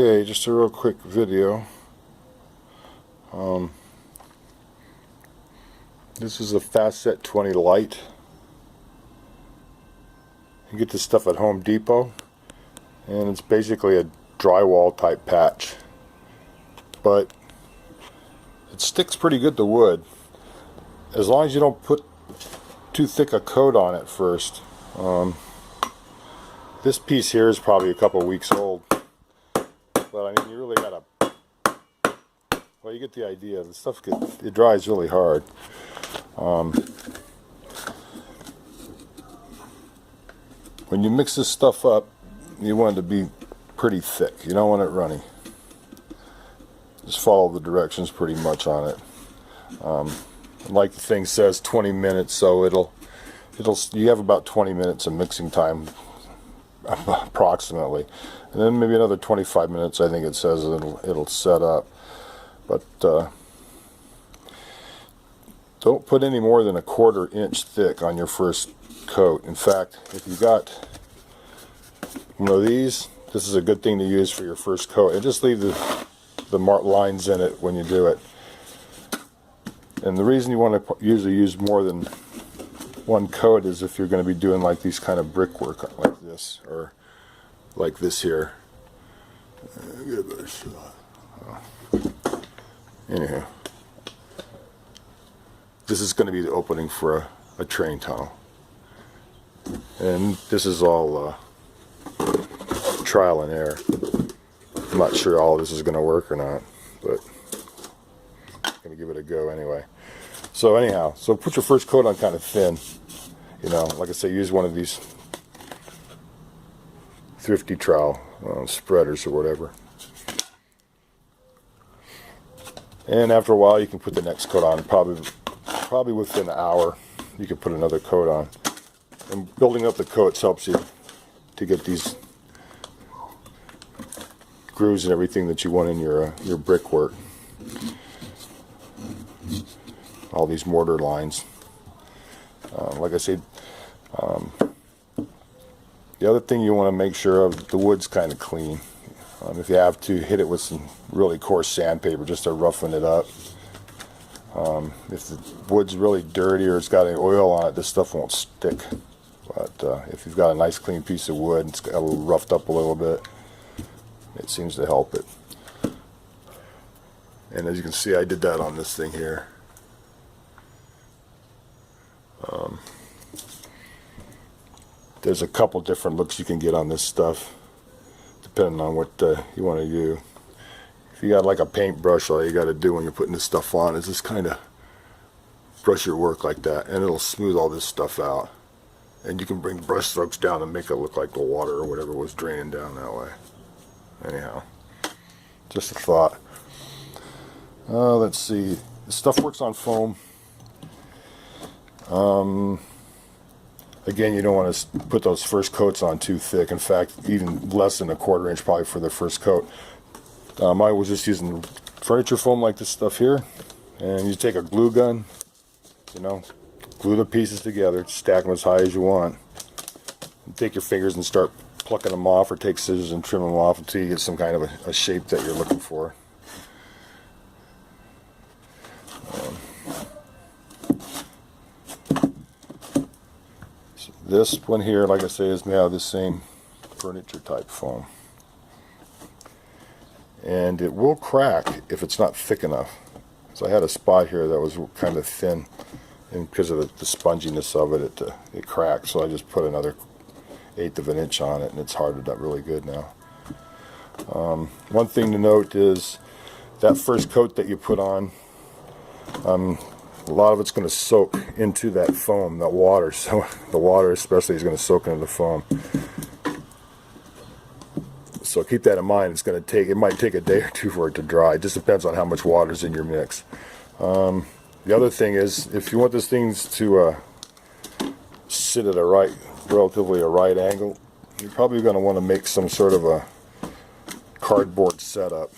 Okay, just a real quick video. This is a Fast Set 20 Lite. You get this stuff at Home Depot, and it's basically a drywall type patch, but it sticks pretty good to wood as long as you don't put too thick a coat on it first. This piece here is probably a couple weeks old, but I mean, you really gotta, well, you get the idea. The stuff it dries really hard. When you mix this stuff up, you want it to be pretty thick. You don't want it runny. Just follow the directions pretty much on it. Like the thing says, 20 minutes, so you have about 20 minutes of mixing time approximately, and then maybe another 25 minutes I think it says it'll set up. But don't put any more than a 1/4 inch thick on your first coat. In fact, if you got one of these, this is a good thing to use for your first coat, and just leave the marked lines in it when you do it. And the reason you want to usually use more than one coat is if you're going to be doing like these kind of brickwork like this, or like this here. Get a better shot. Anyhow, this is going to be the opening for a train tunnel, and this is all trial and error. I'm not sure all of this is going to work or not, but I'm going to give it a go anyway. So anyhow, so put your first coat on kind of thin. You know, like I say, use one of these thrifty trowel spreaders or whatever. And after a while, you can put the next coat on. Probably within an hour, you can put another coat on. And building up the coats helps you to get these grooves and everything that you want in your brickwork. All these mortar lines. Like I said, the other thing you want to make sure of, the wood's kind of clean. If you have to, hit it with some really coarse sandpaper just to roughen it up. If the wood's really dirty or it's got any oil on it, this stuff won't stick. But if you've got a nice clean piece of wood, it's got a little roughed up a little bit, it seems to help it. And as you can see, I did that on this thing here. There's a couple different looks you can get on this stuff, depending on what you want to do. If you got like a paintbrush, all you got to do when you're putting this stuff on is just kind of brush your work like that, and it'll smooth all this stuff out. And you can bring the brush strokes down and make it look like the water or whatever was draining down that way. Anyhow, just a thought. Let's see. This stuff works on foam. Again, you don't want to put those first coats on too thick. In fact, even less than a 1/4 inch probably for the first coat. I was just using furniture foam like this stuff here, and you take a glue gun, you know, glue the pieces together, stack them as high as you want, and take your fingers and start plucking them off, or take scissors and trim them off until you get some kind of a shape that you're looking for. This one here, like I say, is made out of the same furniture type foam. And it will crack if it's not thick enough. So I had a spot here that was kind of thin, and because of the sponginess of it, it cracked. So I just put another 1/8 of an inch on it, and it's hardened up really good now. One thing to note is that first coat that you put on, a lot of it's going to soak into that foam, that water. So the water especially is going to soak into the foam. So keep that in mind. It might take a day or two for it to dry. It just depends on how much water's in your mix. The other thing is, if you want this thing to sit at relatively a right angle, you're probably going to want to make some sort of a cardboard setup.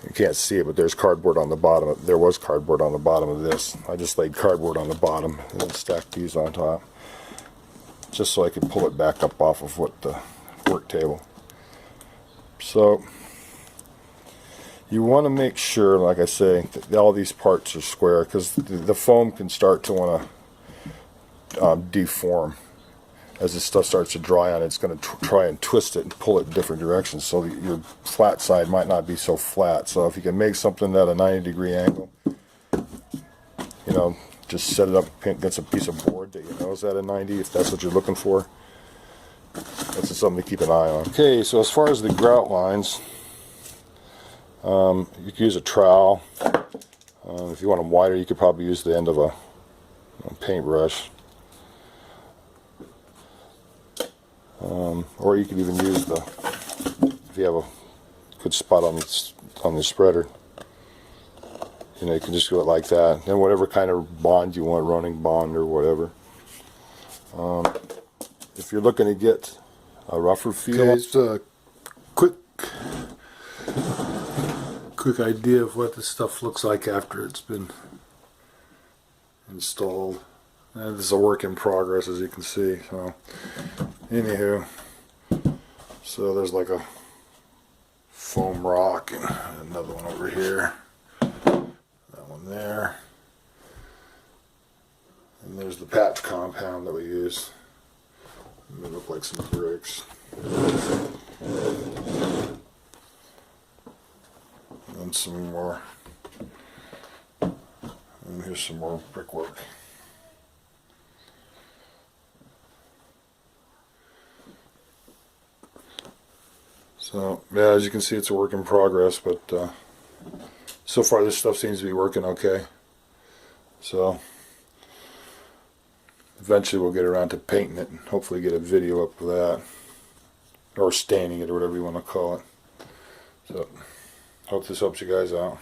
You can't see it, but there's cardboard on the bottom. There was cardboard on the bottom of this. I just laid cardboard on the bottom and then stacked these on top, just so I could pull it back up off of the work table. So You want to make sure, like I say, that all these parts are square, because the foam can start to want to deform. As this stuff starts to dry on it, it's going to try and twist it and pull it in different directions, so your flat side might not be so flat. So if you can make something at a 90-degree angle, you know, just set it up against a piece of board that you know is at a 90, if that's what you're looking for. That's just something to keep an eye on. Okay, so as far as the grout lines, you could use a trowel. If you want them wider, you could probably use the end of a paintbrush. Or you could even use if you have a good spot on the spreader, you know, you can just do it like that. And whatever kind of bond you want, running bond or whatever. If you're looking to get a rougher feel, okay, it's a quick idea of what this stuff looks like after it's been installed. And this is a work in progress, as you can see. So, anywho, so there's like a foam rock and another one over here. That one there. And there's the patch compound that we use. They look like some bricks. And some more. And here's some more brickwork. So, yeah, as you can see, it's a work in progress, but so far this stuff seems to be working okay. So, eventually we'll get around to painting it and hopefully get a video up of that. Or staining it, or whatever you want to call it. So, hope this helps you guys out.